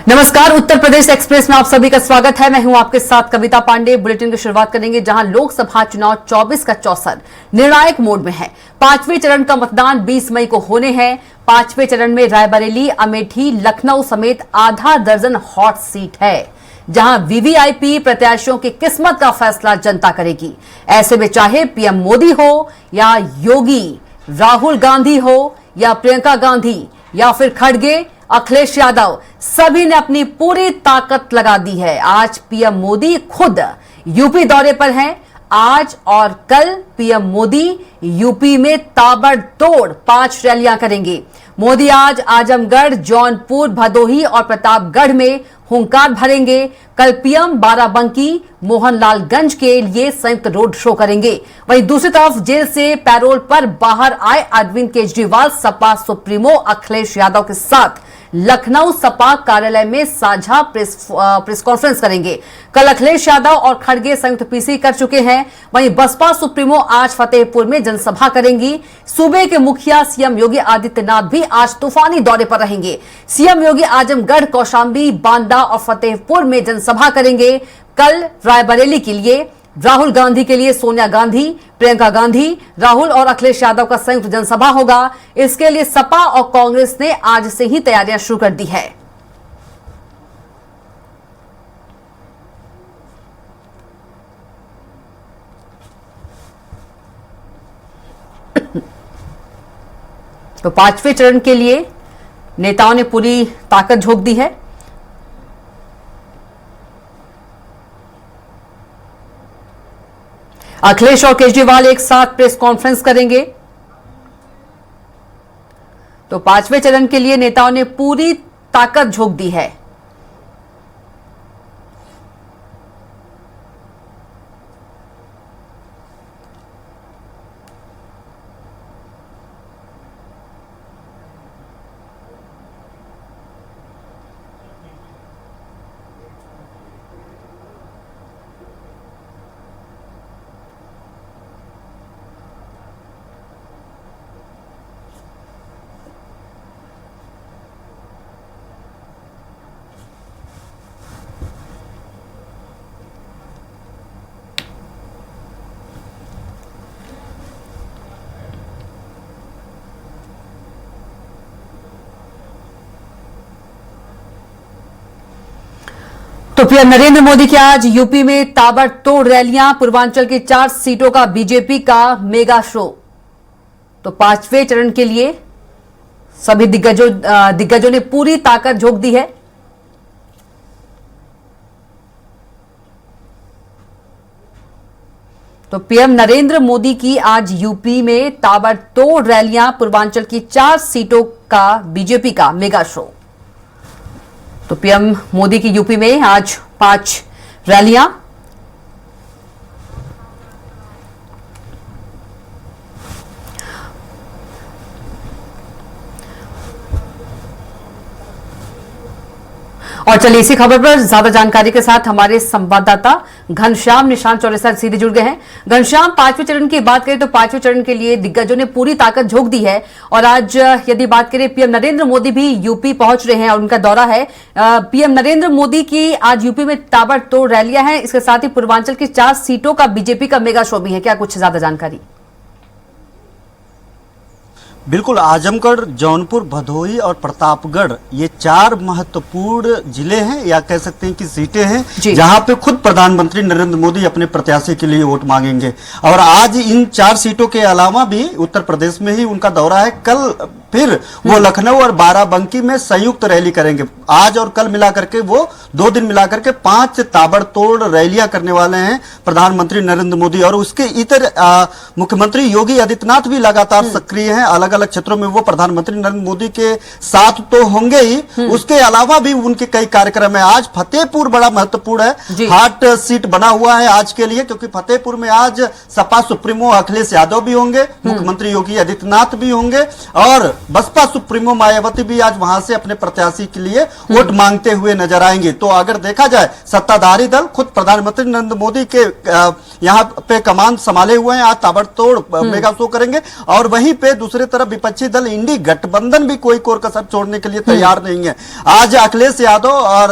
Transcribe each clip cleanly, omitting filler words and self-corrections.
नमस्कार, उत्तर प्रदेश एक्सप्रेस में आप सभी का स्वागत है। मैं हूं आपके साथ कविता पांडे। बुलेटिन की शुरुआत करेंगे जहां लोकसभा चुनाव 24 का चौसर निर्णायक मोड में है। पांचवें चरण का मतदान 20 मई को होने हैं। पांचवें चरण में रायबरेली, अमेठी, लखनऊ समेत आधा दर्जन हॉट सीट है, जहां वीवीआईपी प्रत्याशियों की किस्मत का फैसला जनता करेगी। ऐसे में चाहे पीएम मोदी हो या योगी, राहुल गांधी हो या प्रियंका गांधी या फिर खड़गे, अखिलेश यादव, सभी ने अपनी पूरी ताकत लगा दी है। आज पीएम मोदी खुद यूपी दौरे पर हैं। आज और कल पीएम मोदी यूपी में ताबड़तोड़ 5 रैलियां करेंगे। मोदी आज आजमगढ़, जौनपुर, भदोही और प्रतापगढ़ में हुंकार भरेंगे। कल पीएम बाराबंकी, मोहनलालगंज के लिए संयुक्त रोड शो करेंगे। वहीं दूसरी तरफ जेल से पैरोल पर बाहर आए अरविंद केजरीवाल सपा सुप्रीमो अखिलेश यादव के साथ लखनऊ सपा कार्यालय में साझा प्रेस कॉन्फ्रेंस करेंगे। कल अखिलेश यादव और खड़गे संयुक्त पीसी कर चुके हैं। वहीं बसपा सुप्रीमो आज फतेहपुर में जनसभा करेंगी। सूबे के मुखिया सीएम योगी आदित्यनाथ भी आज तूफानी दौरे पर रहेंगे। सीएम योगी आजमगढ़, कौशांबी, बांदा और फतेहपुर में जनसभा करेंगे। कल रायबरेली के लिए राहुल गांधी के लिए सोनिया गांधी, प्रियंका गांधी, राहुल और अखिलेश यादव का संयुक्त जनसभा होगा। इसके लिए सपा और कांग्रेस ने आज से ही तैयारियां शुरू कर दी है। तो पांचवें चरण के लिए नेताओं ने पूरी ताकत झोंक दी है। अखिलेश और केजरीवाल एक साथ प्रेस कॉन्फ्रेंस करेंगे। तो पांचवें चरण के लिए नेताओं ने पूरी ताकत झोंक दी है। तो पीएम नरेंद्र मोदी की आज यूपी में ताबड़तोड़ रैलियां। पूर्वांचल की 4 सीटों का बीजेपी का मेगा शो। तो पांचवें चरण के लिए सभी दिग्गजों ने पूरी ताकत झोंक दी है। तो पीएम नरेंद्र मोदी की आज यूपी में ताबड़तोड़ रैलियां। पूर्वांचल की 4 सीटों का बीजेपी का मेगा शो। तो पीएम मोदी की यूपी में आज 5 रैलियां। और चलिए इसी खबर पर ज्यादा जानकारी के साथ हमारे संवाददाता घनश्याम निशांत चौरसिया सीधे जुड़ गए हैं। घनश्याम, पांचवें चरण की बात करें तो पांचवें चरण के लिए दिग्गजों ने पूरी ताकत झोंक दी है। और आज यदि बात करें, पीएम नरेंद्र मोदी भी यूपी पहुंच रहे हैं और उनका दौरा है। पीएम नरेंद्र मोदी की आज यूपी में ताबड़तोड़ रैलियां हैं। इसके साथ ही पूर्वांचल की 4 सीटों का बीजेपी का मेगा शो भी है। क्या कुछ ज्यादा जानकारी? बिल्कुल, आजमगढ़, जौनपुर, भदोही और प्रतापगढ़ ये 4 महत्वपूर्ण जिले हैं या कह सकते हैं कि सीटें हैं जहां पे खुद प्रधानमंत्री नरेंद्र मोदी अपने प्रत्याशी के लिए वोट मांगेंगे। और आज इन 4 सीटों के अलावा भी उत्तर प्रदेश में ही उनका दौरा है। कल फिर वो लखनऊ और बाराबंकी में संयुक्त रैली करेंगे। आज और कल मिलाकर के वो 2 दिन मिलाकर के 5 ताबड़तोड़ रैलियां करने वाले हैं प्रधानमंत्री नरेंद्र मोदी। और उसके इतर मुख्यमंत्री योगी आदित्यनाथ भी लगातार सक्रिय हैं। अलग अलग क्षेत्रों में वो प्रधानमंत्री नरेंद्र मोदी के साथ तो होंगे ही, उसके अलावा भी उनके कई कार्यक्रम है। आज फतेहपुर बड़ा महत्वपूर्ण है, हॉट सीट बना हुआ है आज के लिए, क्योंकि फतेहपुर में आज सपा सुप्रीमो अखिलेश यादव भी होंगे, मुख्यमंत्री योगी आदित्यनाथ भी होंगे और बसपा सुप्रीमो मायावती भी आज वहां से अपने प्रत्याशी के लिए वोट मांगते हुए नजर आएंगे। तो अगर देखा जाए सत्ताधारी दल खुद प्रधानमंत्री नरेंद्र मोदी के यहाँ पे कमान संभाले हुए हैं, आज ताबड़तोड़ मेगा शो करेंगे। और वहीं पे दूसरी तरफ विपक्षी दल इंडी गठबंधन भी कोई कोर कसर छोड़ने के लिए तैयार नहीं है। आज अखिलेश यादव और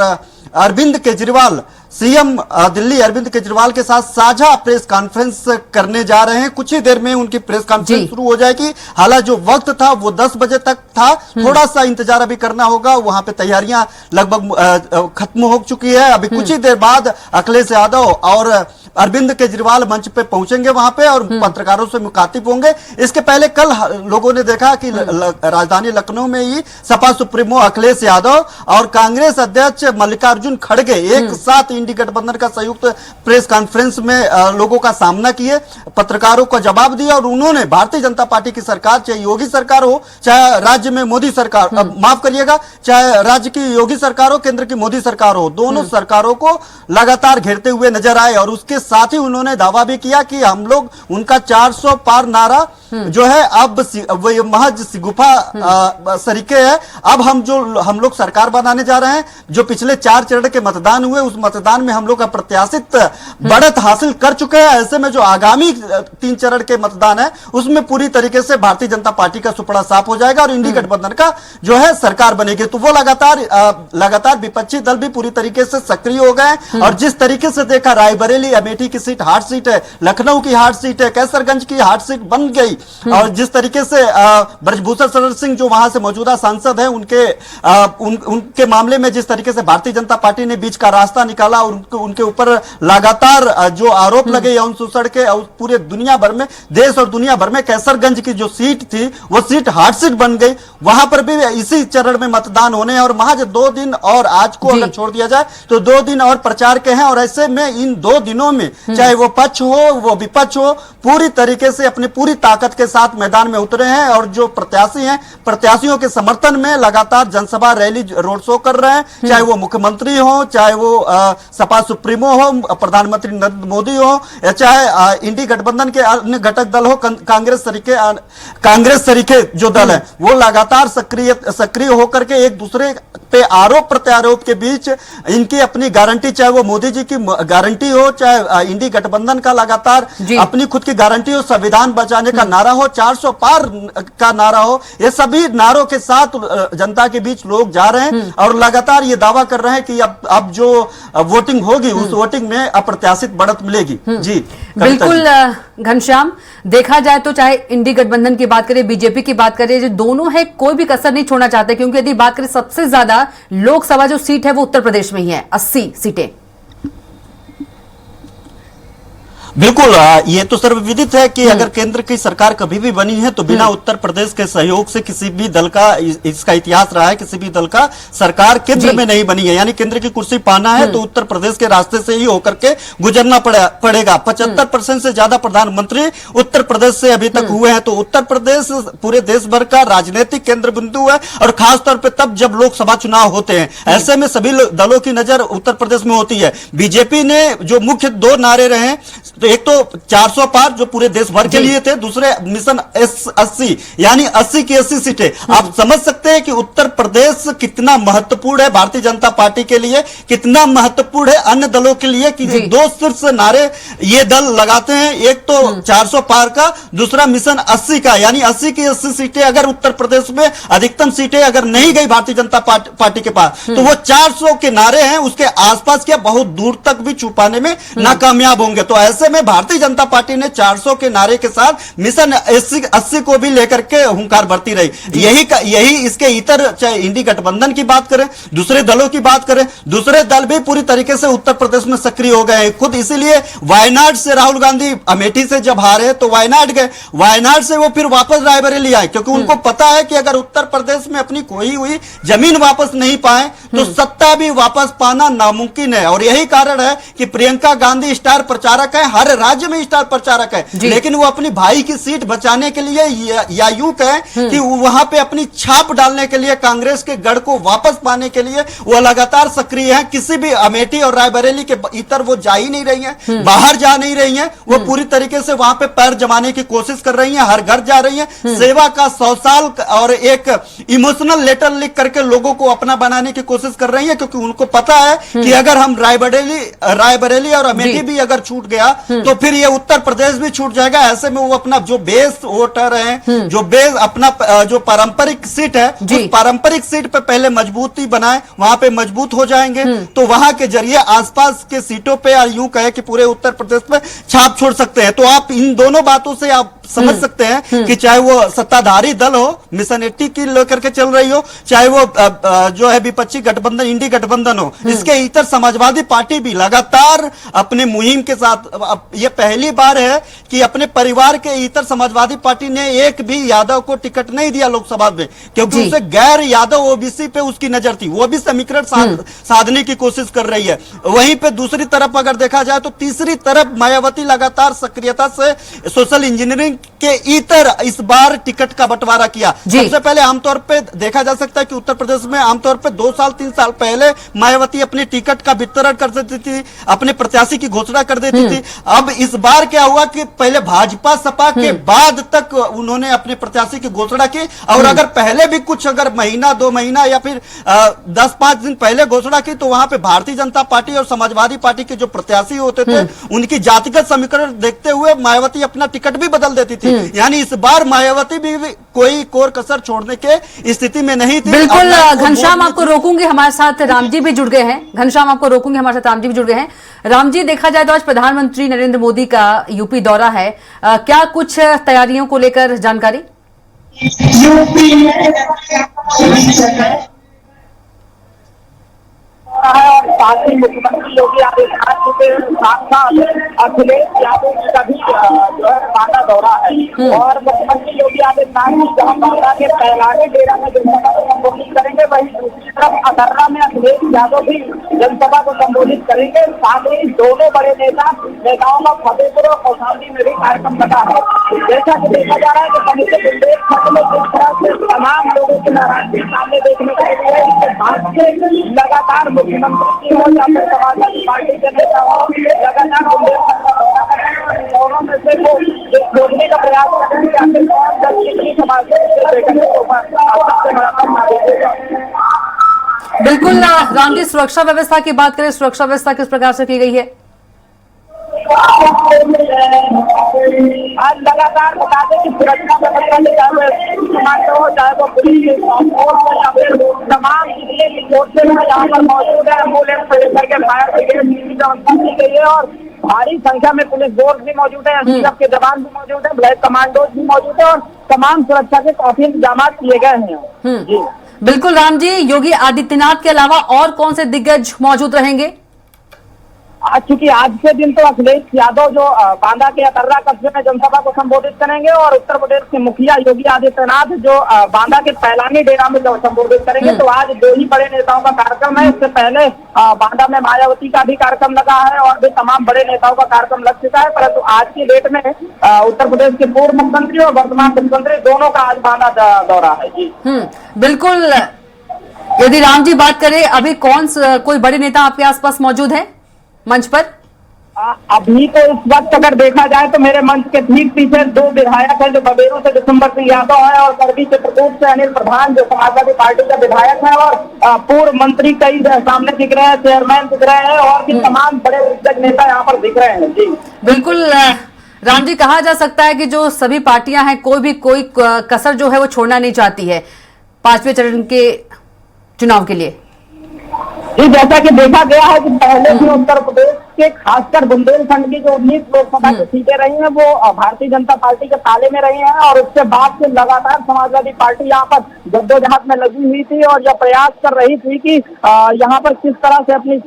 अरविंद केजरीवाल सीएम दिल्ली अरविंद केजरीवाल के साथ साझा प्रेस कॉन्फ्रेंस करने जा रहे हैं। कुछ ही देर में उनकी प्रेस कॉन्फ्रेंस शुरू हो जाएगी। हालांकि जो वक्त था वो 10 बजे तक था, थोड़ा सा इंतजार अभी करना होगा। वहां पे तैयारियां लगभग खत्म हो चुकी है। अभी कुछ ही देर बाद अखिलेश यादव और अरविंद केजरीवाल मंच पे पहुंचेंगे वहां पे और पत्रकारों से मुखातिब होंगे। इसके पहले कल लोगों ने देखा कि राजधानी लखनऊ में ही सपा सुप्रीमो अखिलेश यादव और कांग्रेस अध्यक्ष मल्लिकार्जुन खड़गे एक साथ इंडी गठबंधन का संयुक्त प्रेस कॉन्फ्रेंस में लोगों का सामना किए, पत्रकारों को जवाब दिया। और उन्होंने भारतीय जनता पार्टी की सरकार, चाहे योगी सरकार हो चाहे राज्य में मोदी सरकार, माफ करिएगा, चाहे राज्य की योगी सरकार हो केंद्र की मोदी सरकार हो, दोनों सरकारों को लगातार घेरते हुए नजर आए। और उसके साथ ही उन्होंने दावा भी किया कि हम लोग उनका 400 पार नारा जो है अब वो महज गुफा सरीके है। अब हम लोग सरकार बनाने जा रहे हैं। जो पिछले 4 चरण के मतदान हुए उस मतदान में हम लोग अप्रत्याशित बढ़त हासिल कर चुके हैं। ऐसे में जो आगामी 3 चरण के मतदान है उसमें पूरी तरीके से भारतीय जनता पार्टी का सुपड़ा साफ हो जाएगा और इंडी गठबंधन का जो है सरकार बनेगी। तो वो लगातार विपक्षी दल भी पूरी तरीके से सक्रिय हो गए। और जिस तरीके से देखा, रायबरेली अमेठी की सीट हार्ड सीट है, लखनऊ की हार्ड सीट है, कैसरगंज की हार्ड सीट बन गई। और जिस तरीके से ब्रजभूषण शरण सिंह जो वहां से मौजूदा सांसद हैं उनके मामले में जिस तरीके से भारतीय जनता पार्टी ने बीच का रास्ता निकाला और उनके ऊपर लगातार जो आरोप लगे यौन शोषण के, और पूरे दुनिया भर में, देश और दुनिया भर में कैसरगंज की जो सीट थी वो सीट हार्ड सीट बन गई। वहां पर भी इसी चरण में मतदान होने हैं और महज 2 दिन और आज को अगर छोड़ दिया जाए तो 2 दिन और प्रचार के हैं। और ऐसे में इन 2 दिनों में चाहे वो पक्ष हो वो विपक्ष हो, पूरी तरीके से अपनी पूरी ताकत के साथ मैदान में उतरे हैं। और जो प्रत्याशी हैं, प्रत्याशियों के समर्थन में लगातार जनसभा, रैली, रोड शो कर रहे हैं। चाहे वो मुख्यमंत्री हो, चाहे वो सपा सुप्रीमो हो, प्रधानमंत्री नरेंद्र मोदी हो, या चाहे इंडी गठबंधन के अन्य घटक दल हो, कांग्रेस तरीके जो दल है, वो लगातार सक्रिय होकर के एक दूसरे पे आरोप प्रत्यारोप के बीच इनकी अपनी गारंटी, चाहे वो मोदी जी की गारंटी हो, चाहे इंडी गठबंधन का लगातार अपनी खुद की गारंटी हो, संविधान बचाने का नारा हो, 400 पार का नारा हो, ये सभी नारों के साथ जनता के बीच लोग जा रहे हैं। और लगातार ये दावा कर रहे हैं कि अब जो वोटिंग होगी उस वोटिंग में अप्रत्याशित बढ़त मिलेगी। जी बिल्कुल घनश्याम, देखा जाए तो चाहे इंडी गठबंधन की बात करें, बीजेपी की बात करें, जो दोनों है कोई भी कसर नहीं छोड़ना चाहते। क्योंकि यदि बात करें सबसे ज्यादा लोकसभा जो सीट है वो उत्तर प्रदेश में ही है, 80 सीटें। बिल्कुल, ये तो सर्वविदित है कि अगर केंद्र की सरकार कभी भी बनी है तो बिना उत्तर प्रदेश के सहयोग से किसी भी दल का, इसका इतिहास रहा है, किसी भी दल का सरकार केंद्र में नहीं बनी है। यानी केंद्र की कुर्सी पाना है तो उत्तर प्रदेश के रास्ते से ही होकर के गुजरना पड़ेगा। 75% से ज्यादा प्रधानमंत्री उत्तर प्रदेश से अभी तक हुए हैं। तो उत्तर प्रदेश पूरे देश भर का राजनीतिक केंद्र बिंदु है और खासतौर पर तब जब लोकसभा चुनाव होते हैं। ऐसे में सभी दलों की नजर उत्तर प्रदेश में होती है। बीजेपी ने जो मुख्य 2 नारे रहे, तो एक तो 400 पार जो पूरे देश भर के लिए थे, दूसरे मिशन 80 यानी 80 की 80 सीटें। आप समझ सकते हैं कि उत्तर प्रदेश कितना महत्वपूर्ण है भारतीय जनता पार्टी के लिए, कितना महत्वपूर्ण है अन्य दलों के लिए कि 2 शीर्ष नारे ये दल लगाते हैं। एक तो 400 पार का, दूसरा मिशन 80 का, यानी 80 की 80 सीटें। अगर उत्तर प्रदेश में अधिकतम सीटें अगर नहीं गई भारतीय जनता पार्टी के पास तो वो 400 के नारे हैं उसके आसपास क्या बहुत दूर तक भी छुपाने में नाकामयाब होंगे। तो ऐसे में भारतीय जनता पार्टी ने 400 के नारे के साथ मिशन 80 को भी लेकर के हुंकार भरती रही। यही इसके इतर, चाहे इंडी गठबंधन की बात करें, दूसरे दलों की बात करें, दूसरे दल भी पूरी तरीके से उत्तर प्रदेश में सक्रिय हो गए हैं। खुद इसीलिए वायनाड से राहुल गांधी अमेठी से जब हारे तो वायनाड गए, वायनाड से वो फिर वापस रायबरेली आए, क्योंकि उनको पता है कि अगर उत्तर प्रदेश में अपनी खोई हुई जमीन वापस नहीं पाए तो सत्ता भी वापस पाना नामुमकिन है। और यही कारण है कि प्रियंका गांधी स्टार प्रचारक है, हर राज्य में स्टार प्रचारक है, लेकिन वो अपनी भाई की सीट बचाने के लिए या यूं कहें कि वहां पे अपनी छाप डालने के लिए, कांग्रेस के गढ़ को वापस पाने के लिए वो लगातार सक्रिय है। किसी भी अमेठी और रायबरेली के इतर वो जा ही नहीं रही है, बाहर जा नहीं रही है, वो पूरी तरीके से वहां पे पैर जमाने की कोशिश कर रही है, हर घर जा रही है, सेवा का 100 साल और एक इमोशनल लेटर लिख करके लोगों को अपना बनाने की कोशिश कर रही है, क्योंकि उनको पता है कि अगर हम रायबरेली और अमेठी भी अगर छूट गया तो फिर ये उत्तर प्रदेश भी छूट जाएगा। ऐसे में वो अपना जो बेस वोटर है, जो बेस अपना जो पारंपरिक सीट है, उस पारंपरिक सीट पे पहले मजबूती बनाए, वहां पे मजबूत हो जाएंगे तो वहां के जरिए आसपास के सीटों पे या यूं कहे कि पूरे उत्तर प्रदेश में छाप छोड़ सकते हैं। तो आप इन दोनों बातों से आप समझ सकते हैं कि चाहे वो सत्ताधारी दल हो, मिशन 80 की लेकर के चल रही हो, चाहे वो जो है विपक्षी गठबंधन, इंडी गठबंधन हो, इसके इतर समाजवादी पार्टी भी लगातार अपने मुहिम के साथ, ये पहली बार है कि अपने परिवार के इतर समाजवादी पार्टी ने एक भी यादव को टिकट नहीं दिया लोकसभा में, क्योंकि उसे गैर यादव ओबीसी पे उसकी नजर थी, वो भी समीकरण साधने की कोशिश कर रही है। वहीं पे दूसरी तरफ अगर देखा जाए तो तीसरी तरफ मायावती लगातार सक्रियता से सोशल इंजीनियरिंग के इतर इस बार टिकट का बंटवारा किया। सबसे पहले आमतौर पे देखा जा सकता है कि उत्तर प्रदेश में आमतौर पे 2 साल 3 साल पहले मायावती अपनी टिकट का वितरण कर देती थी, अपने प्रत्याशी की घोषणा कर देती थी। अब इस बार क्या हुआ कि पहले भाजपा सपा के बाद तक उन्होंने अपने प्रत्याशी की घोषणा की, और अगर पहले भी कुछ अगर महीना 2 महीना या फिर 10-5 दिन पहले घोषणा की तो वहां पे भारतीय जनता पार्टी और समाजवादी पार्टी के जो प्रत्याशी होते थे उनकी जातिगत समीकरण देखते हुए मायावती अपना टिकट भी बदल देती थी। यानी इस बार मायावती भी कोई कोर कसर छोड़ने के स्थिति में नहीं थी। बिल्कुल घनश्याम, आपको रोकूंगी, हमारे साथ रामजी भी जुड़ गए हैं। घनश्याम, आपको रोकूंगी, हमारे साथ रामजी भी जुड़ गए हैं। रामजी, देखा जाए तो आज प्रधानमंत्री नरेंद्र मोदी का यूपी दौरा है, क्या कुछ तैयारियों को लेकर जानकारी? यूपी और साथ ही मुख्यमंत्री योगी आदित्यनाथ के साथ साथ अखिलेश यादव का भी जो है बांदा दौरा है, और मुख्यमंत्री योगी आदित्यनाथ जी जहां बांदा के पहलाने डेरा में जनसभा को संबोधित करेंगे, वहीं दूसरी तरफ अकर्रा में अखिलेश यादव भी जनसभा को संबोधित करेंगे। साथ ही दोनों बड़े नेताओं का फतेहपुर और कौशाम्बी में भी कार्यक्रम लगा है। जैसा कि देखा जा रहा है कि कमिश्नर बुंदेलखंड में जिस तरह से तमाम लोगों की नाराजगी सामने देखने को मिली है, इसके बाद से लगातार मुख्यमंत्री की और समाजवादी पार्टी के नेता लगातार बुंदेलखंड का दौरा कर रहे हैं, दोनों में से वो खोजने का प्रयास कर रहे हैं कि आखिर कौन दल सबसे बड़ा। बिल्कुल रामजी, सुरक्षा व्यवस्था की बात करें, सुरक्षा व्यवस्था किस प्रकार से की गई है? आज लगातार बता दें कि सुरक्षा व्यवस्था चाहे वो पुलिस या फिर तमाम जिले की फोर्सेज यहाँ पर मौजूद है। एम्बुलेंस के फायर ब्रिगेड की व्यवस्था की गई है और भारी संख्या में पुलिस फोर्स भी मौजूद है, एसटीएफ के जवान भी मौजूद है, ब्लैक कमांडोज भी मौजूद है और तमाम सुरक्षा के काफी इंतजाम किए गए हैं। जी बिल्कुल रामजी, योगी आदित्यनाथ के अलावा और कौन से दिग्गज मौजूद रहेंगे? आज चूंकि आज के दिन तो अखिलेश यादव जो बांदा के अकर्रा कस्बे में जनसभा को संबोधित करेंगे, और उत्तर प्रदेश के मुखिया योगी आदित्यनाथ जो बांदा के पहलानी डेरा में संबोधित करेंगे। तो आज 2 ही बड़े नेताओं का कार्यक्रम है। इससे पहले बांदा में मायावती का भी कार्यक्रम लगा है और भी तमाम बड़े नेताओं का कार्यक्रम लग चुका है, परंतु आज की डेट में उत्तर प्रदेश के पूर्व मुख्यमंत्री और वर्तमान मुख्यमंत्री दोनों का आज बांदा दौरा है। जी बिल्कुल। यदि राम जी बात करें, अभी कोई बड़े नेता आपके आसपास मौजूद है मंच पर? अभी तो इस वक्त अगर देखा जाए तो मेरे मंच के ठीक पीछे 2 विधायक हैं, जो बबेरू से दिसंबर सिंह यादव है और करबी चित्रकूट से अनिल प्रधान जो समाजवादी पार्टी का विधायक है, और पूर्व मंत्री कई सामने दिख रहे हैं, चेयरमैन दिख रहे हैं और भी तमाम बड़े दिग्गज नेता यहाँ पर दिख रहे हैं। जी बिल्कुल राम जी, कहा जा सकता है कि जो सभी पार्टियां हैं कोई कसर जो है वो छोड़ना नहीं चाहती है 5वें चरण के चुनाव के लिए। जी जैसा कि देखा गया है कि पहले भी उत्तर प्रदेश के खासकर बुंदेलखंड की जो 19 लोकसभा की सीटें रही हैं वो भारतीय जनता पार्टी के ताले में रही हैं, और उसके बाद से लगातार समाजवादी पार्टी यहाँ पर जद्दोजहद में लगी हुई थी और यह प्रयास कर रही थी कि यहाँ पर किस तरह से अपनी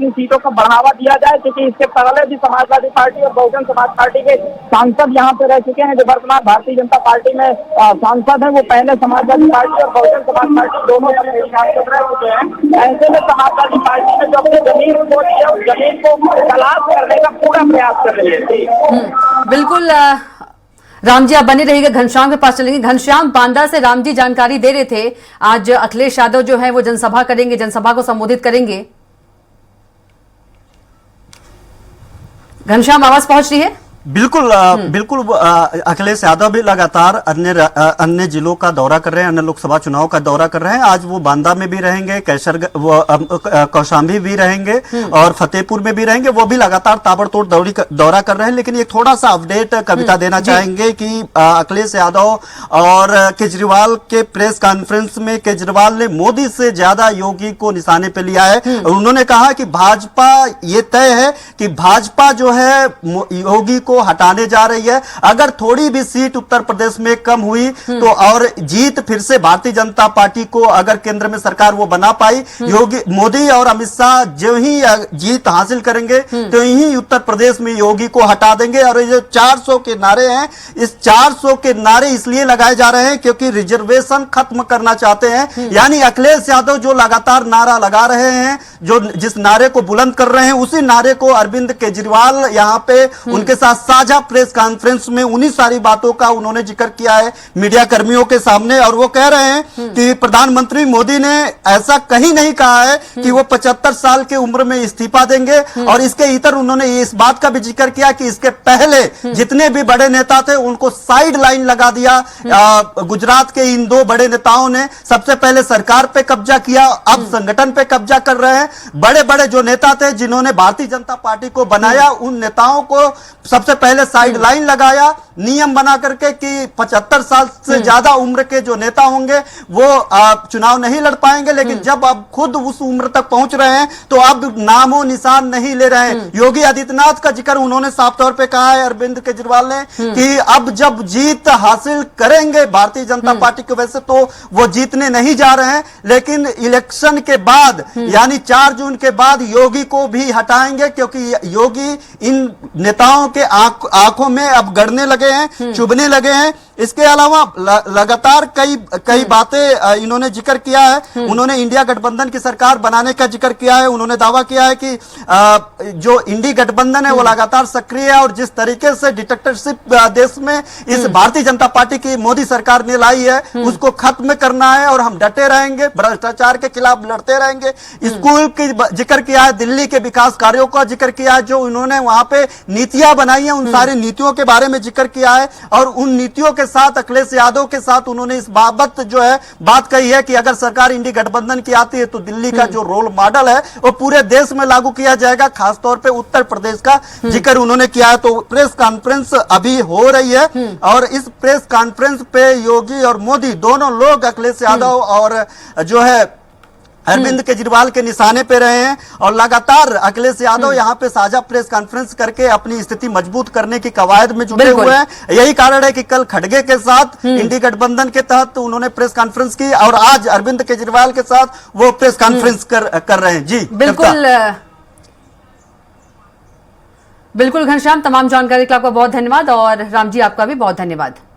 सीटों को बढ़ावा दिया जाए, क्योंकि इसके पहले भी समाजवादी पार्टी और बहुजन समाज पार्टी के सांसद यहाँ पे रह चुके हैं। जो वर्तमान भारतीय जनता पार्टी में सांसद है वो पहले समाजवादी पार्टी और बहुजन समाज पार्टी दोनों सांसद रह चुके हैं। ऐसे में समाजवादी पार्टी ने जो अपनी जमीन को दी है उस जमीन को तलाश करने का पूरा प्रयास कर रही है। बिल्कुल राम जी आप बने रहिएगा, घनश्याम के पास चलेंगे। घनश्याम, बांदा से राम जी जानकारी दे रहे थे आज अखिलेश यादव जो है वो जनसभा करेंगे, जनसभा को संबोधित करेंगे। घनश्याम आवाज पहुंच रही है? बिल्कुल बिल्कुल अखिलेश यादव भी लगातार अन्य जिलों का दौरा कर रहे हैं, अन्य लोकसभा चुनाव का दौरा कर रहे हैं। आज वो बांदा में भी रहेंगे, कौशाम्बी भी रहेंगे और फतेहपुर में भी रहेंगे। वो भी लगातार ताबड़तोड़ दौरा कर रहे हैं। लेकिन एक थोड़ा सा अपडेट कविता देना चाहेंगे कि अखिलेश यादव और केजरीवाल के प्रेस कॉन्फ्रेंस में केजरीवाल ने मोदी से ज्यादा योगी को निशाने पे लिया है। उन्होंने कहा कि भाजपा ये तय है कि भाजपा जो है योगी को हटाने जा रही है। अगर थोड़ी भी सीट उत्तर प्रदेश में कम हुई तो और जीत फिर से भारतीय जनता पार्टी को अगर केंद्र में सरकार वो बना पाई, योगी मोदी और अमित शाह जो ही जीत हासिल करेंगे तो यही उत्तर प्रदेश में योगी को हटा देंगे। और ये जो 400 के नारे हैं, इस 400 के नारे इसलिए लगाए जा रहे हैं क्योंकि रिजर्वेशन खत्म करना चाहते हैं। यानी अखिलेश यादव जो लगातार नारा लगा रहे हैं, जो जिस नारे को बुलंद कर रहे हैं, उसी नारे को अरविंद केजरीवाल यहां पे उनके साथ साझा प्रेस कॉन्फ्रेंस में उन्हीं सारी बातों का उन्होंने जिक्र किया है मीडिया कर्मियों के सामने। और वो कह रहे हैं कि प्रधानमंत्री मोदी ने ऐसा कहीं नहीं कहा है कि वो 75 साल की उम्र में इस्तीफा देंगे। और इसके इतर उन्होंने इस बात का भी जिक्र किया कि इसके पहले जितने भी बड़े नेता थे उनको साइड लाइन लगा दिया। गुजरात के इन दो बड़े नेताओं ने सबसे पहले सरकार पे कब्जा किया, अब संगठन पे कब्जा कर रहे हैं। बड़े बड़े जो नेता थे जिन्होंने भारतीय जनता पार्टी को बनाया, उन नेताओं को सबसे पहले साइड लाइन लगाया, नियम बना करके कि 75 साल से ज्यादा उम्र के जो नेता होंगे वो चुनाव नहीं लड़ पाएंगे। लेकिन जब अब खुद उस उम्र तक पहुंच रहे हैं तो अब नामो निशान नहीं ले रहे हैं। योगी आदित्यनाथ का जिक्र उन्होंने साफ तौर पे कहा है अरविंद केजरीवाल ने कि अब जब जीत हासिल करेंगे भारतीय जनता पार्टी को, वैसे तो वो जीतने नहीं जा रहे हैं, लेकिन इलेक्शन के बाद यानी 4 जून के बाद योगी को भी हटाएंगे क्योंकि योगी इन नेताओं के आंखों में अब गड़ने लगे हैं, चुभने लगे हैं। इसके अलावा लगातार कई बातें इन्होंने जिक्र किया है। उन्होंने इंडिया गठबंधन की सरकार बनाने का जिक्र किया है। उन्होंने दावा किया है कि जो इंडी गठबंधन है वो लगातार सक्रिय है और जिस तरीके से डिक्टेटरशिप देश में इस भारतीय जनता पार्टी की मोदी सरकार ने लाई है उसको खत्म करना है और हम डटे रहेंगे, भ्रष्टाचार के खिलाफ लड़ते रहेंगे। स्कूल की जिक्र किया है, दिल्ली के विकास कार्यों का जिक्र किया है, जो उन्होंने वहां पे नीतियां बनाई है, उन सारी नीतियों के बारे में जिक्र किया है। और उन नीतियों के साथ अखिलेश यादव के साथ उन्होंने इस बाबत जो है बात कही है कि अगर सरकार इंडी गठबंधन की आती है तो दिल्ली का जो रोल मॉडल है वो पूरे देश में लागू किया जाएगा, खासतौर पे उत्तर प्रदेश का जिक्र उन्होंने किया है। तो प्रेस कॉन्फ्रेंस अभी हो रही है और इस प्रेस कॉन्फ्रेंस पे योगी और मोदी दोनों लोग अखिलेश यादव और जो है अरविंद केजरीवाल के निशाने पे रहे हैं और लगातार अखिलेश यादव यहां पे साझा प्रेस कॉन्फ्रेंस करके अपनी स्थिति मजबूत करने की कवायद में जुटे हुए हैं। यही कारण है कि कल खड़गे के साथ इंडी गठबंधन के तहत उन्होंने प्रेस कॉन्फ्रेंस की और आज अरविंद केजरीवाल के साथ वो प्रेस कॉन्फ्रेंस कर रहे हैं। जी बिल्कुल घनश्याम, तमाम जानकारी के लिए आपका बहुत धन्यवाद और राम जी आपका भी बहुत धन्यवाद।